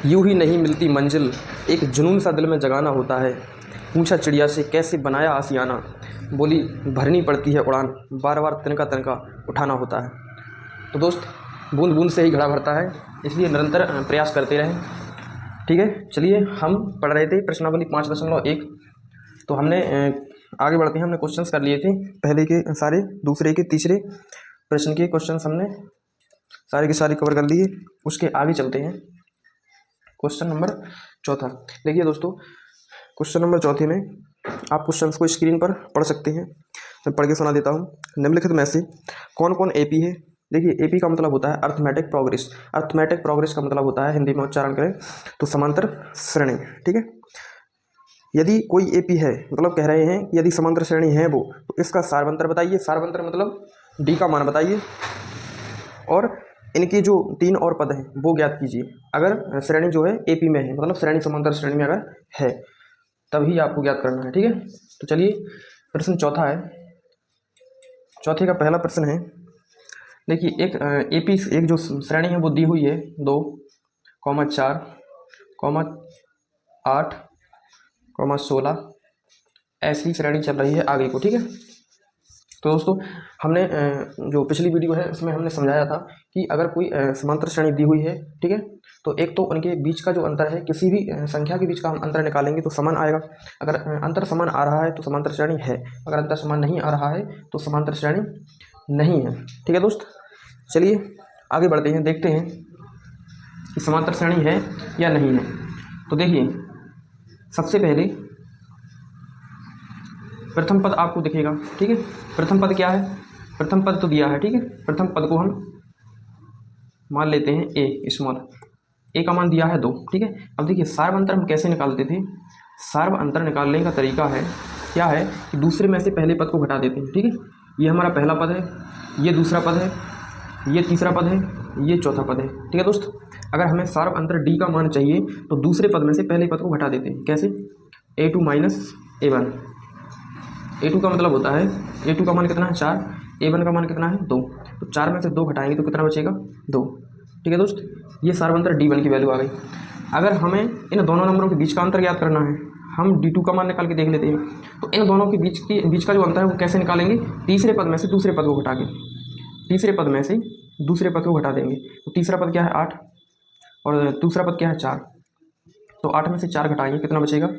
यूं ही नहीं मिलती मंजिल, एक जुनून सा दिल में जगाना होता है। पूछा चिड़िया से कैसे बनाया आशियाना, बोली भरनी पड़ती है उड़ान, बार बार तिनका तिनका उठाना होता है। तो दोस्त, बूंद बूंद से ही घड़ा भरता है, इसलिए निरंतर प्रयास करते रहें। ठीक है, चलिए हम पढ़ रहे थे प्रश्नावली 5.1। तो हमने आगे बढ़ते हैं। हमने क्वेश्चंस कर लिए थे पहले के सारे, दूसरे के तीसरे प्रश्न के क्वेश्चंस हमने सारे के सारे कवर कर लिए। उसके आगे चलते हैं। Question number 4। देखिए दोस्तों, क्वेश्चन नंबर 4 में आप क्वेश्चंस को स्क्रीन पर पढ़ सकते हैं। मैं पढ़ के सुना देता हूँ। निम्नलिखित में से कौन कौन एपी है। देखिए, एपी का मतलब होता है अर्थमेटिक प्रोग्रेस। अर्थमेटिक प्रोग्रेस का मतलब होता है, हिंदी में उच्चारण करें तो समांतर श्रेणी। ठीक है, यदि कोई एपी है, मतलब कह रहे हैं कि यदि समांतर श्रेणी है वो, तो इसका सार्वंतर बताइए। सार्वंतर मतलब डी का मान बताइए, और इनके जो 3 और पद हैं वो ज्ञात कीजिए। अगर श्रेणी जो है एपी में है, मतलब श्रेणी समांतर श्रेणी में अगर है, तभी आपको ज्ञात करना है। ठीक है, तो चलिए प्रश्न 4 है। चौथे का पहला प्रश्न है। देखिए, एक एपी एक जो श्रेणी है वो दी हुई है 2, 4, 8, 16, ऐसी श्रेणी चल रही है आगे को। ठीक है, तो दोस्तों हमने जो पिछली वीडियो है उसमें हमने समझाया था कि अगर कोई समांतर श्रेणी दी हुई है, ठीक है, तो एक तो उनके बीच का जो अंतर है, किसी भी संख्या के बीच का हम अंतर निकालेंगे तो समान आएगा। अगर अंतर समान आ रहा है तो समांतर श्रेणी है, अगर अंतर समान नहीं आ रहा है तो समांतर श्रेणी नहीं है। ठीक है दोस्त, चलिए आगे बढ़ते हैं, देखते हैं कि समांतर श्रेणी है या नहीं है। तो देखिए, सबसे पहले प्रथम पद आपको दिखेगा। ठीक है, प्रथम पद क्या है, प्रथम पद तो दिया है। ठीक है, प्रथम पद को हम मान लेते हैं ए स्मॉल। ए का मान दिया है 2। ठीक है, अब देखिए सार्व अंतर हम कैसे निकालते थे। सार्व अंतर निकालने का तरीका है, क्या है कि दूसरे में से पहले पद को घटा देते हैं। ठीक है, ये हमारा पहला पद है, ये दूसरा पद है, ये तीसरा पद है, ये चौथा पद है। ठीक है दोस्त, अगर हमें सार्व अंतर डी का मान चाहिए तो दूसरे पद में से पहले पद को घटा देते हैं। कैसे, A2 माइनस A1। A2 का मतलब होता है, A2 का मान कितना है 4, A1 का मान कितना है 2, तो 4 में से 2 घटाएंगे तो कितना बचेगा 2। ठीक है दोस्त, ये सार्वंतर D1 की वैल्यू आ गई। अगर हमें इन दोनों नंबरों के बीच का अंतर ज्ञात करना है, हम D2 का मान निकाल के देख लेते हैं। तो इन दोनों के बीच का जो अंतर है वो कैसे निकालेंगे, तीसरे पद में से दूसरे पद को घटा के, तीसरे पद में से दूसरे पद को घटा देंगे। तो तीसरा पद क्या है 8, और दूसरा पद क्या है 4, तो 8 में से 4 घटाएंगे कितना बचेगा,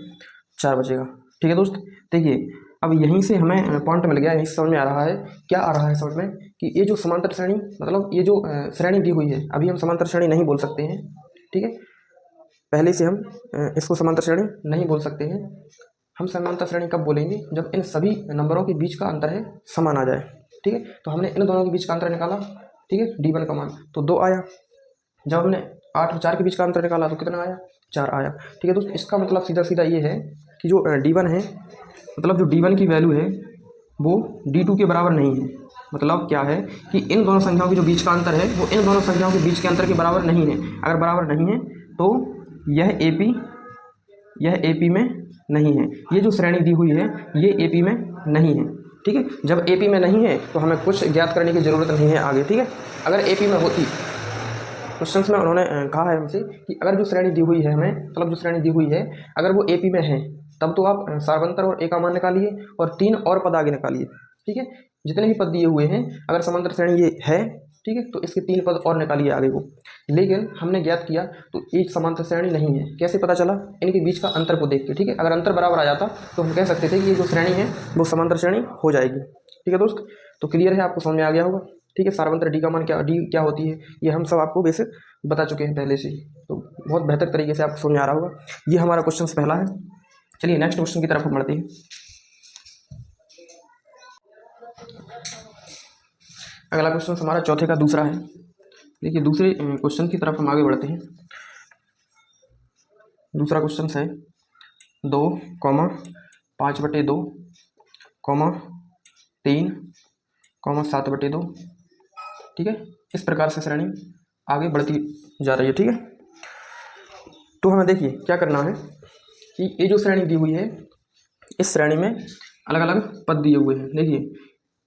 4 बचेगा। ठीक है दोस्त, देखिए अब यहीं से हमें पॉइंट मिल गया, यहीं से समझ में आ रहा है, क्या आ रहा है समझ में, कि ये जो समांतर श्रेणी, मतलब ये जो श्रेणी दी हुई है, अभी हम समांतर श्रेणी नहीं बोल सकते हैं। ठीक है, पहले से हम इसको समांतर श्रेणी नहीं बोल सकते हैं। हम समांतर श्रेणी कब बोलेंगे, जब इन सभी नंबरों के बीच का अंतर है समान आ जाए। ठीक है, तो हमने इन दोनों के बीच का अंतर निकाला। ठीक है, D1 का मान तो 2 आया। जब हमने 8 और 4 के बीच का अंतर निकाला तो कितना आया, 4 आया। ठीक है दोस्त, इसका मतलब सीधा सीधा ये है कि जो D1 है, मतलब जो D1 की वैल्यू है वो D2 के बराबर नहीं है। मतलब क्या है कि इन दोनों संख्याओं के जो बीच का अंतर है वो इन दोनों संख्याओं के बीच के अंतर के बराबर नहीं है। अगर बराबर नहीं है तो यह AP में नहीं है। ये जो श्रेणी दी हुई है ये AP में नहीं है। ठीक है, जब AP में नहीं है तो हमें कुछ ज्ञात करने की ज़रूरत नहीं है आगे। ठीक है, अगर AP में होती, क्वेश्चन में उन्होंने कहा है हमसे कि अगर जो श्रेणी दी हुई है हमें, मतलब जो श्रेणी दी हुई है अगर वो AP में है, तब तो आप सार्वंतर और A का मान निकालिए और 3 और पद आगे निकालिए। ठीक है, जितने भी पद दिए हुए हैं अगर समांतर श्रेणी ये है, ठीक है, तो इसके 3 पद और निकालिए आगे को। लेकिन हमने ज्ञात किया तो एक समांतर श्रेणी नहीं है। कैसे पता चला, इनके बीच का अंतर को देख के। ठीक है, अगर अंतर बराबर आ जाता तो हम कह सकते थे कि ये जो श्रेणी है वो समांतर श्रेणी हो जाएगी। ठीक है दोस्त, तो क्लियर है, आपको समझ में आ गया होगा। ठीक है, सार्वंतर डी का मान क्या, डी क्या होती है, ये हम सब आपको बेसिक बता चुके हैं पहले से, तो बहुत बेहतर तरीके से आपको समझ में आ रहा होगा। ये हमारा क्वेश्चन पहला है। चलिए नेक्स्ट क्वेश्चन की तरफ हम बढ़ते हैं। अगला क्वेश्चन हमारा चौथे का दूसरा है। देखिए दूसरे क्वेश्चन की तरफ हम आगे बढ़ते हैं। दूसरा क्वेश्चन है 2, 5/2, 3, 7/2। ठीक है, इस प्रकार से श्रेणी आगे बढ़ती जा रही है। ठीक है, तो हमें देखिए क्या करना है कि ये जो श्रेणी दी हुई है इस श्रेणी में अलग अलग पद दिए हुए हैं। देखिए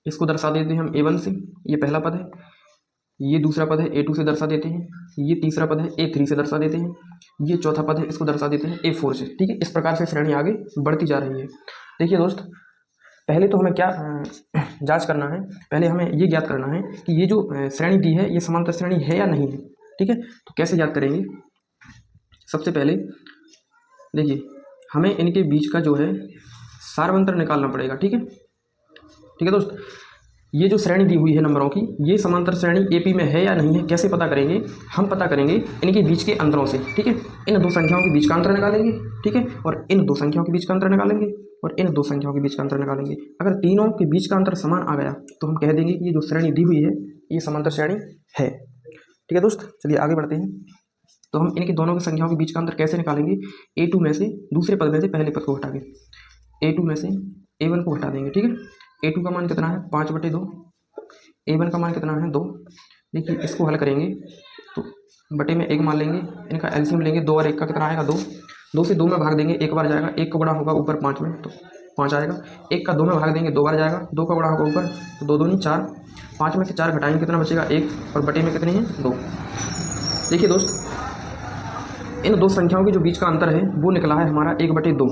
इसको दर्शा देते हैं हम A1 से, ये पहला पद है, ये दूसरा पद है A2 से दर्शा देते हैं, ये तीसरा पद है A3 से दर्शा देते हैं, ये चौथा पद है इसको दर्शा देते हैं A4 से। ठीक है, इस प्रकार से श्रेणी आगे बढ़ती जा रही है। देखिए दोस्त, पहले तो हमें क्या जांच करना है, पहले हमें ये ज्ञात करना है कि ये जो श्रेणी दी है ये समांतर श्रेणी है या नहीं है। ठीक है, तो कैसे ज्ञात करेंगे? सबसे पहले देखिए, हमें इनके बीच का जो है सार्वंतर निकालना पड़ेगा। ठीक है दोस्त, ये जो श्रेणी दी हुई है नंबरों की, ये समांतर श्रेणी AP में है या नहीं है, कैसे पता करेंगे? हम पता करेंगे इनके बीच के अंतरों से। ठीक है, इन दो संख्याओं के बीच का अंतर निकालेंगे। ठीक है, और इन दो संख्याओं के बीच का अंतर निकालेंगे, और इन दो संख्याओं के बीच का अंतर निकालेंगे। अगर तीनों के बीच का अंतर समान आ गया तो हम कह देंगे कि ये जो श्रेणी दी हुई है ये समांतर श्रेणी है। ठीक है दोस्त, चलिए आगे बढ़ते हैं। तो हम इनके दोनों की संख्याओं के बीच का अंतर कैसे निकालेंगे? A2 में से दूसरे पद में से पहले पद को हटा के A2 में से A1 को हटा देंगे। ठीक है, A2 का मान कितना है? 5/2। A1 का मान कितना है? 2। देखिए, इसको हल करेंगे तो बटे में 1 मान लेंगे, इनका एलसीएम लेंगे। 2 और 1 का कितना आएगा? 2। 2 से 2 में भाग देंगे, 1 बार जाएगा। 1 का गुणा होगा ऊपर 5 में तो 5 आएगा। 1 का 2 में भाग देंगे, 2 बार जाएगा। 2 का गुणा होगा ऊपर तो 2 दूनी 4। 5 में से 4 घटाएंगे, कितना बचेगा? 1। और बटे में कितनी है? 2। देखिए दोस्त, इन दो संख्याओं के जो बीच का अंतर है वो निकला है हमारा 1/2।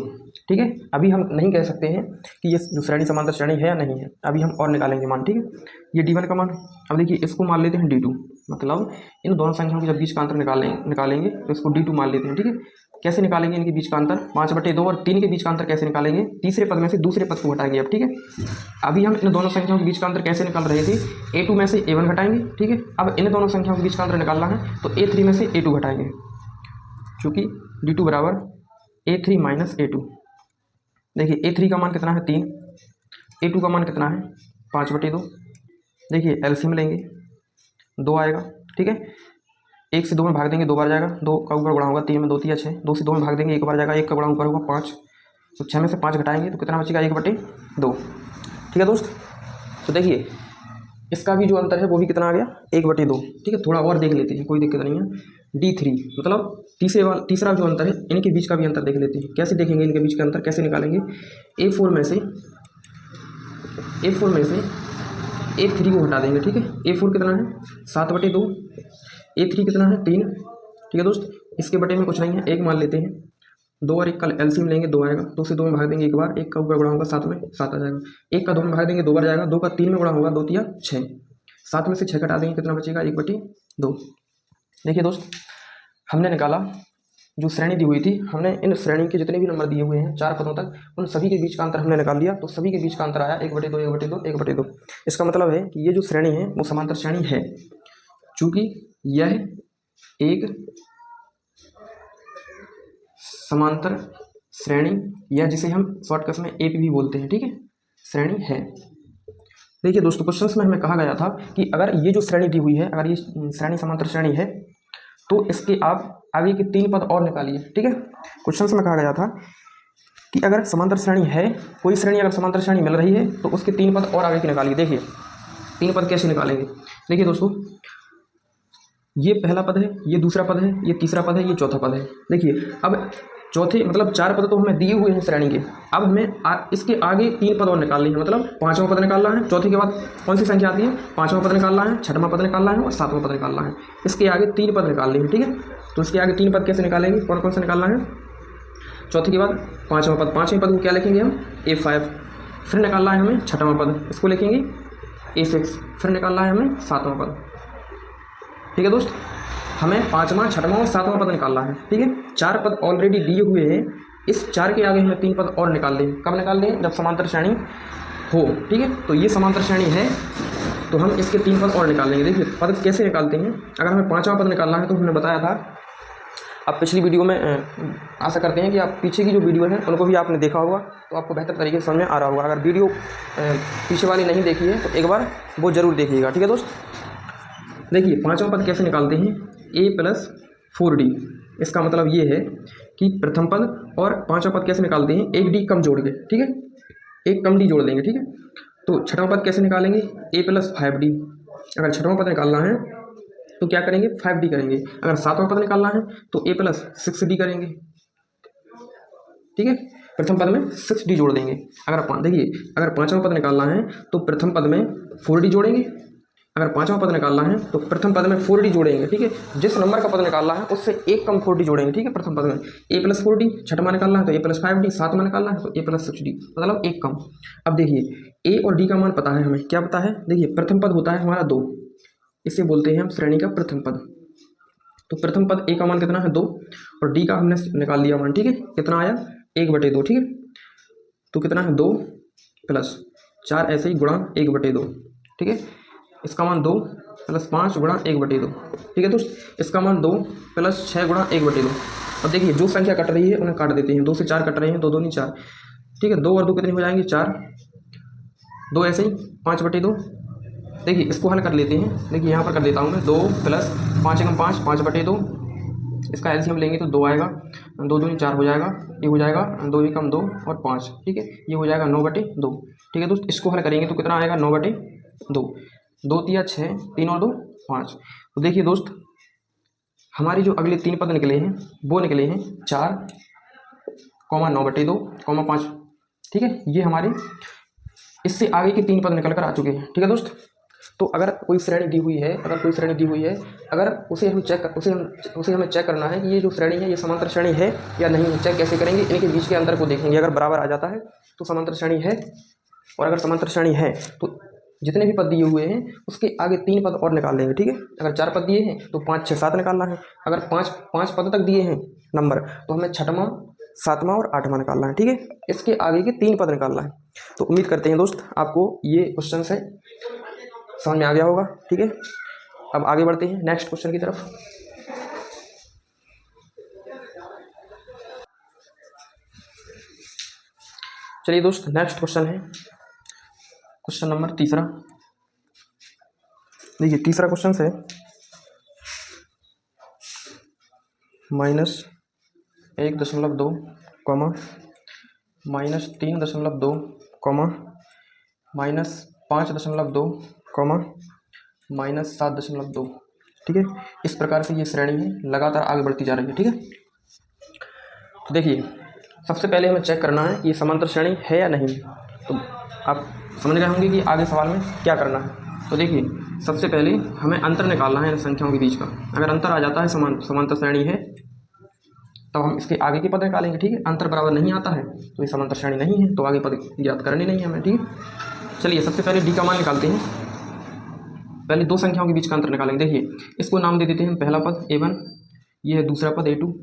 ठीक है, अभी हम नहीं कह सकते हैं कि ये जो श्रेणी समांतर श्रेणी है या नहीं है, अभी हम और निकालेंगे मान। ठीक है, ये D1 का मान, अब देखिए इसको मान लेते हैं D2। मतलब इन दोनों संख्याओं के जब बीच का अंतर निकालेंगे तो इसको D2 मान लेते हैं। ठीक है, कैसे निकालेंगे इनके बीच का अंतर? 5/2 और 3 के बीच का अंतर कैसे निकालेंगे? तीसरे पद में से दूसरे पद को हटाएंगे। अब ठीक है, अभी हम इन दोनों संख्याओं के बीच का अंतर कैसे निकाल रहे थे? A2 में से A1 घटाएंगे। ठीक है, अब इन दोनों संख्याओं के बीच का अंतर निकालना है तो A3 में से A2 घटाएंगे, चूँकि D2 बराबर A3 माइनस A2। देखिए, A3 का मान कितना है? 3। A2 का मान कितना है? 5/2। देखिए, एलसीएम लेंगे, 2 आएगा। ठीक है, 1 से 2 में भाग देंगे, 2 बार जाएगा। 2 का ऊपर गुणा होगा, 3 में 2 3 6। 2 से 2 में भाग देंगे, 1 बार जाएगा। 1 का गुणा ऊपर होगा 5, तो 6 में से 5 घटाएंगे तो कितना बचेगा? 1/2। ठीक है दोस्त, तो देखिए इसका भी जो अंतर है वो भी कितना आ गया? 1/2। ठीक है, थोड़ा और देख लेते हैं, कोई दिक्कत नहीं है। D3 मतलब तीसरा जो अंतर है, इनके बीच का भी अंतर देख लेते हैं। कैसे देखेंगे इनके बीच का अंतर, कैसे निकालेंगे? A4 में से A3 को हटा देंगे। ठीक है, A4 कितना है? 7/2। A3 कितना है? 3। ठीक है दोस्त, इसके बटे में कुछ नहीं है, 1 मान लेते हैं। 2 और 1 का एलसीएम लेंगे, 2 आएगा। 2 से 2 में भाग देंगे 1 बार। 1 का ऊपर गुणा होगा 7 में, 7 आ जाएगा। 1 का 2 में भाग देंगे, 2 बार जाएगा। 2 का 3 में गुणा होगा, 2 3 6। 7 में से 6 घटा देंगे, कितना बचेगा? 1/2। देखिए दोस्त, हमने निकाला जो श्रेणी दी हुई थी, हमने इन श्रेणी के जितने भी नंबर दिए हुए हैं 4 पदों तक, उन सभी के बीच का अंतर हमने निकाल लिया। तो सभी के बीच का अंतर आया 1/2 1/2 1/2। इसका मतलब है कि ये जो श्रेणी है वो समांतर श्रेणी है, चूँकि यह एक समांतर श्रेणी, या जिसे हम शॉर्टकट में AP भी बोलते हैं। ठीक है, श्रेणी है। देखिए दोस्तों, क्वेश्चंस में हमें कहा गया था कि अगर ये जो श्रेणी दी हुई है, अगर ये श्रेणी समांतर श्रेणी है तो इसके आप आगे के 3 पद और निकालिए। ठीक है, क्वेश्चंस में कहा गया था कि अगर समांतर श्रेणी है, कोई श्रेणी अगर समांतर श्रेणी मिल रही है तो उसके 3 पद और आगे के निकालिए। देखिए 3 पद कैसे निकालेंगे? देखिए दोस्तों, ये पहला पद है, ये दूसरा पद है, ये तीसरा पद है, ये चौथा पद है। देखिए, अब चौथे मतलब 4 पद तो हमें दिए हुए हैं श्रेणी के, अब हमें इसके आगे 3 पद और निकालने हैं। मतलब 5वां पद निकालना है, चौथे के बाद कौन सी संख्या आती है? 5वां पद निकालना है, 6वां पद निकालना है और 7वां पद निकालना है। इसके आगे 3 पद निकालने हैं। ठीक है, तो इसके आगे 3 पद कैसे निकालेंगे? कौन कौन सा निकालना है? चौथे के बाद 5वां पद, 5वें पद को क्या लिखेंगे हम? A5। फिर निकालना है हमें 6वां पद, इसको लिखेंगे A6। फिर निकालना है हमें 7वां पद। ठीक है दोस्त, हमें 5वां, 6वां और 7वां पद निकालना है। ठीक है, 4 पद ऑलरेडी दिए हुए हैं, इस 4 के आगे हमें 3 पद और निकाल लें। कब निकाल लें? जब समांतर श्रेणी हो। ठीक है, तो ये समांतर श्रेणी है तो हम इसके 3 पद और निकाल लेंगे। देखिए पद कैसे निकालते हैं, अगर हमें 5वां पद निकालना है तो हमने बताया था, आप पिछली वीडियो में आशा करते हैं कि आप पीछे की जो वीडियो है उनको भी आपने देखा होगा तो आपको बेहतर तरीके से समझ में आ रहा होगा। अगर वीडियो पीछे वाली नहीं देखी है तो एक बार वो ज़रूर देखिएगा। ठीक है दोस्त, देखिए 5वां पद कैसे निकालते हैं? A+4D। इसका मतलब ये है कि प्रथम पद और 5वां पद कैसे निकालते हैं? एक D कम जोड़ के। ठीक है, एक कम D जोड़ देंगे। ठीक है, तो 6वां पद कैसे निकालेंगे? A+5D। अगर 6वां पद निकालना है तो क्या करेंगे? 5D करेंगे। अगर 7वां पद निकालना है तो A+6D करेंगे। ठीक है, प्रथम पद में 6D जोड़ देंगे। अगर देखिए, अगर 5वां पद निकालना है तो प्रथम पद में 4D जोड़ेंगे अगर पाँचवा पद निकालना है तो प्रथम पद में 4d जोड़ेंगे, ठीक है। जिस नंबर का पद निकालना है उससे एक कम 4d जोड़ेंगे, ठीक है। प्रथम पद में a + 4d, छठवां निकालना है तो a + 5d, सातवां निकालना है तो a + 6d, मतलब एक कम। अब देखिए a और d का मान पता है हमें, क्या पता है, देखिए प्रथम पद होता है हमारा 2, इसे बोलते हैं हम श्रेणी का प्रथम पद। तो प्रथम पद a का मान कितना है 2 और d का हमने निकाल लिया मान, ठीक है। कितना आया 1/2, ठीक है। तो कितना है 2 + 4 ऐसे ही गुणा 1/2, ठीक है। इसका मान 2 + 5 गुणा 1/2, ठीक है दोस्त। इसका मान 2 + 6 गुणा 1/2। अब देखिए जो संख्या कट रही है उन्हें काट देते हैं, 2 से 4 कट रहे हैं, 2 दूनी 4, ठीक है। 2 और 2 कितने हो जाएंगे 4, 2 ऐसे ही 5/2। देखिए इसको हल कर लेते हैं, देखिए यहाँ पर कर देता हूँ मैं, 2 + 5 × 5 5/2, इसका एलसीएम लेंगे तो 2 आएगा, 2 दूनी 4 हो जाएगा, ये हो जाएगा 2 × 2 और 5, ठीक है। ये हो जाएगा 9/2, ठीक है दोस्त। इसको हल करेंगे तो कितना आएगा 9/2, 2 तिया 6, 3 और 2 5। तो देखिए दोस्त हमारी जो अगले 3 पद निकले हैं वो निकले हैं 4, 9/2, 5, ठीक है। ये हमारे इससे आगे के 3 पद निकल कर आ चुके हैं, ठीक है दोस्त। तो अगर कोई श्रेणी दी हुई है, अगर उसे हमें चेक करना है कि ये जो श्रेणी है ये समांतर श्रेणी है या नहीं। चेक कैसे करेंगे, इनके बीच के अंतर को देखेंगे, अगर बराबर आ जाता है तो समांतर श्रेणी है, और अगर समांतर श्रेणी है तो जितने भी पद दिए हुए हैं उसके आगे 3 पद और निकाल लेंगे, ठीक है। अगर 4 पद दिए हैं तो 5, 6, 7 निकालना है। अगर 5 पद तक दिए हैं नंबर तो हमें छठवां, सातवां और आठवां निकालना है, ठीक है। इसके आगे के 3 पद निकालना है। तो उम्मीद करते हैं दोस्त आपको ये क्वेश्चन है समझ में आ गया होगा, ठीक है। अब आगे बढ़ते हैं नेक्स्ट क्वेश्चन की तरफ। चलिए दोस्त नेक्स्ट क्वेश्चन है क्वेश्चन नंबर 3। देखिए तीसरा क्वेश्चन है -1.2, -3.2, -5.2, -7.2, ठीक है। इस प्रकार से ये श्रेणी है, लगातार आगे बढ़ती जा रही है, ठीक है। तो देखिए सबसे पहले हमें चेक करना है कि ये समांतर श्रेणी है या नहीं। तो आप समझ गए होंगे कि आगे सवाल में क्या करना है। तो देखिए सबसे पहले हमें अंतर निकालना है इन संख्याओं के बीच का। अगर अंतर आ जाता है समांतर श्रेणी है तो हम इसके आगे के पद निकालेंगे, ठीक है। अंतर बराबर नहीं आता है तो ये समांतर श्रेणी नहीं है, तो आगे पद ज्ञात करनी नहीं है हमें, ठीक है। चलिए सबसे पहले डी का मान निकालते हैं। पहले 2 संख्याओं के बीच का अंतर निकालेंगे। देखिए इसको नाम दे देते हैं पहला पद A1, ये है दूसरा पद A2,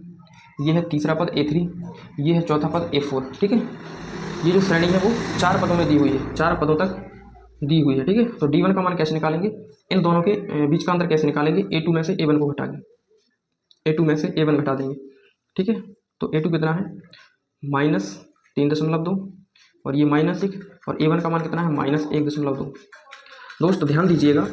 ये है तीसरा पद A3, ये है चौथा पद A4, ठीक है। ये जो श्रेणी है वो 4 पदों में दी हुई है, 4 पदों तक दी हुई है, ठीक है। तो D1 का मान कैसे निकालेंगे, इन दोनों के बीच का अंतर कैसे निकालेंगे, A2 में से A1 को घटा देंगे, A2 में से A1 घटा देंगे, ठीक है। तो A2 कितना है -3.2 और ये -1, और A1 का मान कितना है -1.2। दोस्त ध्यान दीजिएगा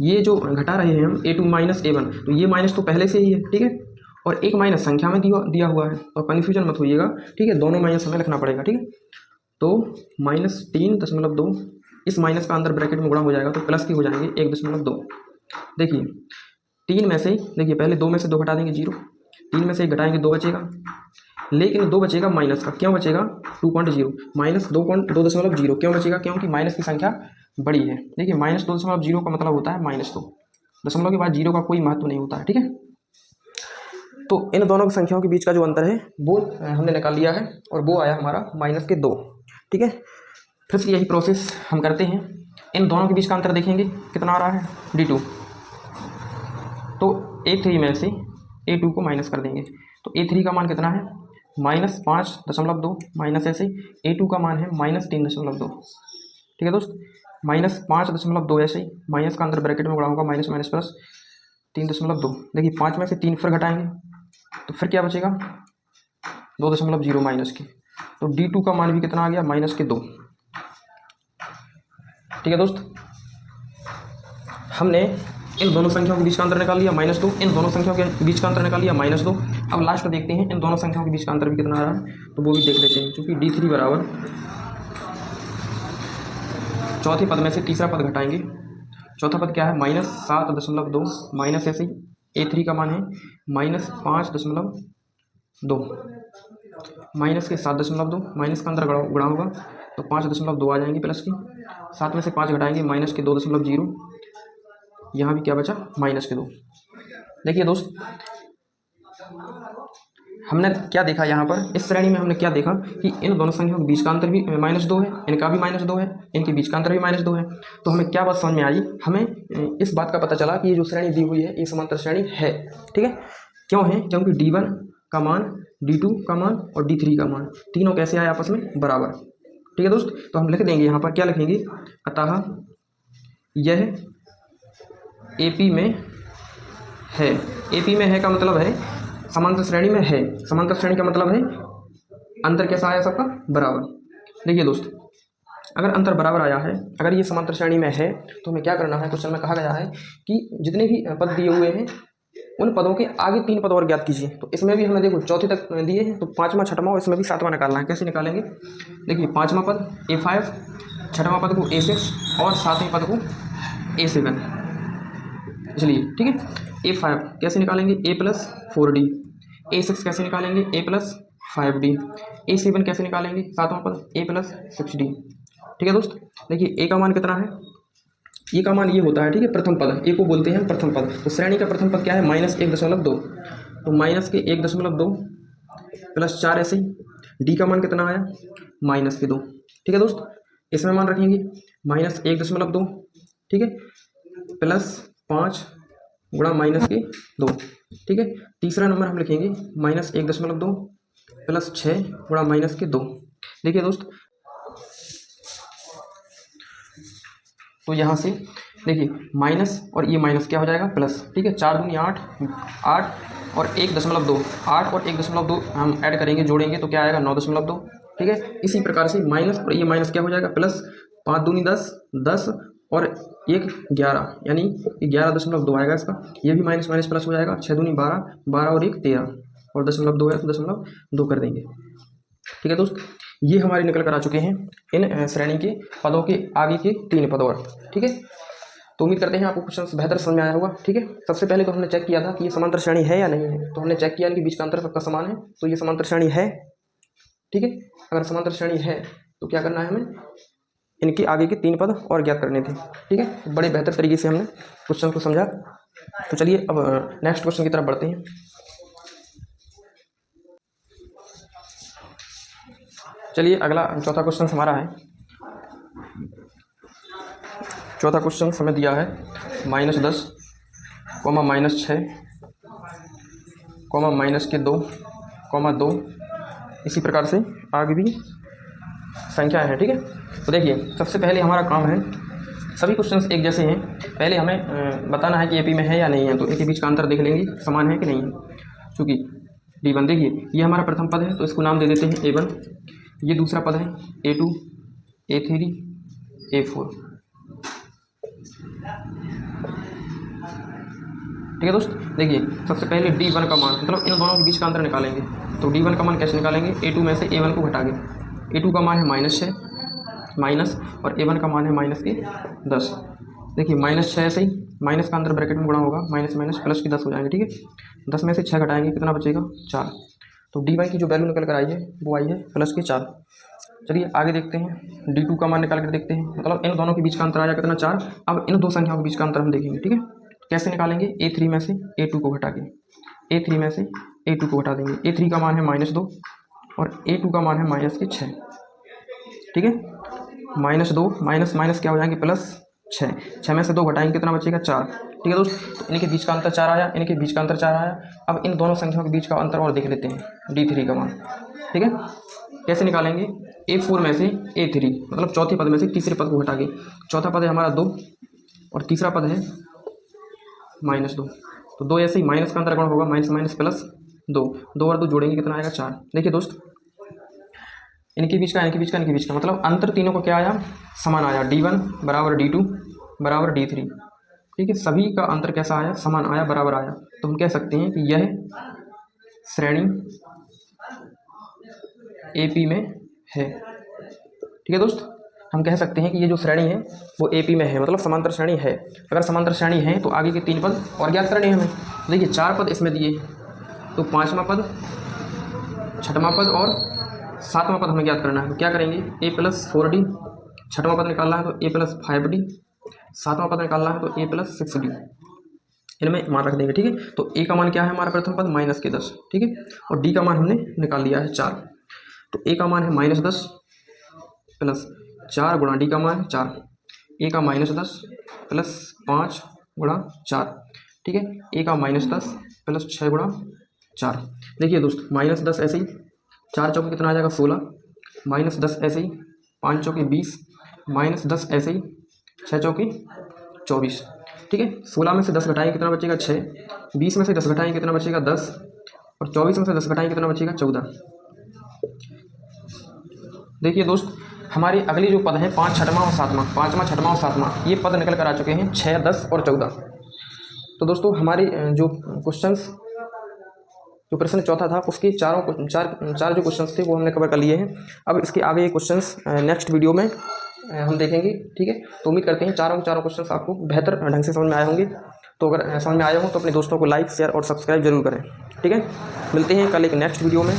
ये जो घटा रहे हैं हम A2 - A1, तो ये माइनस तो पहले से ही है, ठीक है। और एक माइनस संख्या में दिया हुआ है, और कन्फ्यूजन मत होइएगा, ठीक है। दोनों माइनस हमें लिखना पड़ेगा, ठीक है। तो -3.2, इस माइनस का अंदर ब्रैकेट में गुणा हो जाएगा तो प्लस की हो जाएंगे 1.2। देखिए 3 में से, देखिए पहले 2 में से 2 घटा देंगे 0, 3 में से 1 घटाएंगे 2 बचेगा, लेकिन 2 बचेगा माइनस का, क्यों बचेगा 2.0 -2.0 क्यों बचेगा, क्योंकि माइनस की संख्या बड़ी है। देखिए -2.0 का मतलब होता है -2, दशमलव के बाद 0 का कोई महत्व नहीं होता है, ठीक है। तो इन दोनों संख्याओं के बीच का जो अंतर है वो हमने निकाल लिया है, और वो आया हमारा -2, ठीक है। फिर से यही प्रोसेस हम करते हैं, इन दोनों के बीच का अंतर देखेंगे कितना आ रहा है D2। तो A3 में से A2 को माइनस कर देंगे, तो A3 का मान कितना है -5.2, माइनस ऐसे A2 का मान है -3.2, ठीक है दोस्त। -5.2 ऐसे ही माइनस का अंदर ब्रैकेट में गुणा होगा, माइनस माइनस प्लस 3.2। देखिए 5 में से 3 फिर घटाएंगे तो फिर क्या बचेगा 2.0 माइनस की, तो D2 का मान भी कितना आ गया -2, ठीक है दोस्त। हमने इन दोनों संख्याओं के बीच का अंतर निकाल लिया -2, इन दोनों संख्याओं के बीच का अंतर निकाल लिया -2। अब लास्ट में देखते हैं इन दोनों संख्याओं के बीच का अंतर भी कितना आ रहा है, तो वो भी देख लेते हैं। क्योंकि D3 बराबर चौथे पद में से तीसरा पद घटाएंगे, चौथा पद क्या है -7.2, माइनस ऐसे ही A3 का मान है -5.2, माइनस के 7.2, माइनस का अंदर गुणा होगा तो 5.2 आ जाएंगे प्लस की, 7 में से 5 घटाएंगे माइनस के 2.0, यहाँ भी क्या बचा, माइनस के 2। देखिए दोस्त, हमने क्या देखा यहाँ पर, इस श्रेणी में हमने क्या देखा कि इन दोनों संख्याओं के बीच का अंतर भी -2 है, इनका भी -2 है, इनके बीच का अंतर भी -2 है। तो हमें क्या बात समझ में आई, हमें इस बात का पता चला कि ये जो श्रेणी दी हुई है ये समांतर श्रेणी है। ठीक है, क्यों है, क्योंकि D1 का मान, D2 का मान और D3 का मान तीनों कैसे आए आपस में, बराबर। ठीक है दोस्त, तो हम लिख देंगे यहाँ पर, क्या लिखेंगे, अतः यह AP में है। AP में है का मतलब है समांतर श्रेणी में है, समांतर श्रेणी का मतलब है अंतर कैसा आया सबका, बराबर। देखिए दोस्त, अगर अंतर बराबर आया है, अगर ये समांतर श्रेणी में है, तो हमें क्या करना है, क्वेश्चन में कहा गया है कि जितने भी पद दिए हुए हैं उन पदों के आगे 3 पद और ज्ञात कीजिए। तो इसमें भी हमें देखो चौथी तक दिए हैं, तो 5वां 6वां और इसमें भी 7वां निकालना है। कैसे निकालेंगे, देखिए 5वां पद A5, 6वां पद को A6 और 7वें पद को A7। चलिए ठीक है, A5 कैसे निकालेंगे, A+4D, A6 कैसे निकालेंगे, A+5D, A7 कैसे निकालेंगे, 7वां पद A+6D। ठीक है दोस्त, देखिए A का मान कितना है, ए का मान ये होता है, ठीक है, प्रथम पद, ए को बोलते हैं प्रथम पद। तो श्रेणी का प्रथम पद क्या है, -1.2, तो -1.2 प्लस 4 ऐसे ही। डी का मान कितना आया, -2। ठीक है दोस्त, इसमें मान रखेंगे -1.2, ठीक है, प्लस 5 गुणा -2। ठीक है, तीसरा नंबर हम लिखेंगे -1.2 प्लस 6 गुणा -2। देखिए दोस्त, तो यहाँ से देखिए माइनस और ये माइनस क्या हो जाएगा, प्लस। ठीक है, 4 दूनी 8, 8 और 1.2, 8 और 1.2 हम ऐड करेंगे, जोड़ेंगे तो क्या आएगा, 9.2। ठीक है, इसी प्रकार से माइनस और ये माइनस क्या हो जाएगा, प्लस। 5 दूनी 10, 10 और 1 11, यानी 11.2 आएगा इसका। ये भी माइनस माइनस प्लस हो जाएगा, 6 दूनी 12, 12 और 1 13 और 0.2 है तो 0.2 कर देंगे। ठीक है दोस्त, ये हमारे निकल कर आ चुके हैं इन श्रेणी के पदों के आगे के 3 पद और। ठीक है, तो उम्मीद करते हैं आपको क्वेश्चन बेहतर समझ में आया होगा। ठीक है, सबसे पहले तो हमने चेक किया था कि ये समांतर श्रेणी है या नहीं है, तो हमने चेक किया इनके बीच का अंतर सबका समान है, तो ये समांतर श्रेणी है। ठीक है, अगर समांतर श्रेणी है तो क्या करना है, हमें इनके आगे के 3 पद और ज्ञात करने थे। ठीक है, तो बड़े बेहतर तरीके से हमने क्वेश्चन को समझा। तो चलिए अब नेक्स्ट क्वेश्चन की तरफ बढ़ते हैं। चलिए अगला चौथा क्वेश्चन हमारा है। चौथा क्वेश्चन हमें दिया है -10, -6, -2, 2। इसी प्रकार से आगे भी संख्याएं हैं। ठीक है, तो देखिए सबसे पहले हमारा काम है, सभी क्वेश्चंस एक जैसे हैं, पहले हमें बताना है कि एपी में है या नहीं है। तो इनके बीच का अंतर देख लेंगे, समान है कि नहीं है। चूँकि D1 देखिए ये हमारा प्रथम पद है तो इसको नाम दे देते हैं A1, ये दूसरा पद है A2, A3, A4। ठीक है दोस्त, देखिए सबसे पहले D1 का मान, मतलब इन दोनों के बीच का अंतर निकालेंगे। तो D1 का मान कैसे निकालेंगे, A2 में से A1 को घटा के। A2 का मान है -6 माइनस, और A1 का मान है -10। देखिए -6 ऐसे ही, माइनस का अंदर ब्रैकेट में गुणा होगा, माइनस माइनस प्लस की 10 हो जाएंगे। ठीक है, 10 में से 6 घटाएंगे, कितना बचेगा, 4। तो D1 की जो वैल्यू निकल कर आई है वो आई है +4। चलिए आगे देखते हैं, D2 का मान निकाल कर देखते हैं, मतलब इन दोनों के बीच का अंतर आया कितना, 4। अब इन दो संख्याओं के बीच का अंतर हम देखेंगे। ठीक है, कैसे निकालेंगे, A3 में से A2 को घटा के, A3 में से A2 को घटा देंगे। A3 का मान है -2 और A2 का मान है -6। ठीक है, -2 माइनस माइनस क्या हो जाएंगे, +6। 6 में से 2 घटाएंगे, कितना बचेगा, 4। ठीक है दोस्त, तो इनके बीच का अंतर 4 आया, इनके बीच का अंतर 4 आया। अब इन दोनों संख्याओं के बीच का अंतर और देख लेते हैं, D3 का मान। ठीक है, कैसे निकालेंगे, A4 में से A3, मतलब चौथे पद में से तीसरे पद को घटा के। चौथा पद है हमारा 2 और तीसरा पद है -2, तो 2 ऐसे ही माइनस का अंतर गुणा होगा, माइनस माइनस प्लस 2, 2 और 2 जोड़ेंगे, कितना आएगा, 4। देखिए दोस्त, इनके बीच का, मतलब अंतर तीनों को क्या आया, समान आया। D1 बराबर D2 बराबर D3। ठीक है, सभी का अंतर कैसा आया, समान आया, बराबर आया। तो हम कह सकते हैं कि यह श्रेणी AP में है। ठीक है दोस्त, हम कह सकते हैं कि ये जो श्रेणी है वो AP में है, मतलब समांतर श्रेणी है। अगर समांतर श्रेणी है तो आगे के 3 पद और ज्ञात करने हैं हमें। देखिए 4 पद इसमें दिए, तो 5वां पद, 6वां पद और 7वां पद हमें ज्ञात करना है। तो क्या करेंगे, A+4D, 6वां पद निकालना है तो A+5D, सातवां पद निकालना है तो a प्लस 6d इनमें मान रख देंगे, ठीक है। तो a का मान क्या है हमारा प्रथम पद -10, ठीक है, और d का मान हमने निकाल लिया है 4। तो a का मान है -10 प्लस 4 गुणा d का मान है 4, a का -10 प्लस 5 गुणा 4, ठीक है, a का -10 प्लस 6 गुणा 4। देखिए दोस्त, -10 ऐसे ही, 4 चौके कितना आ जाएगा 16, -10 ऐसे ही, 5 चौके 20, -10 ऐसे ही, 6 चौके 24, ठीक है। 16 में से 10 घटाएंगे कितना बचेगा 6, 20 में से 10 घटाएंगे कितना बचेगा 10, और 24 में से 10 घटाएंगे कितना बचेगा 14। देखिए दोस्त, हमारी अगली जो पद है 5, 6वां और 7वां, 5वां 6वां और 7वां, ये पद निकल कर आ चुके हैं 6, 10 और 14। तो दोस्तों हमारी जो क्वेश्चंस, जो प्रश्न चौथा था उसके चार जो क्वेश्चंस थे वो हमने कवर कर लिए हैं। अब इसके आगे क्वेश्चंस नेक्स्ट वीडियो में हम देखेंगे, ठीक है। तो उम्मीद करते हैं चारों क्वेश्चंस आपको बेहतर ढंग से समझ में आए होंगे। तो अगर समझ में आया हो तो अपने दोस्तों को लाइक, शेयर और सब्सक्राइब जरूर करें, ठीक है। मिलते हैं कल एक नेक्स्ट वीडियो में।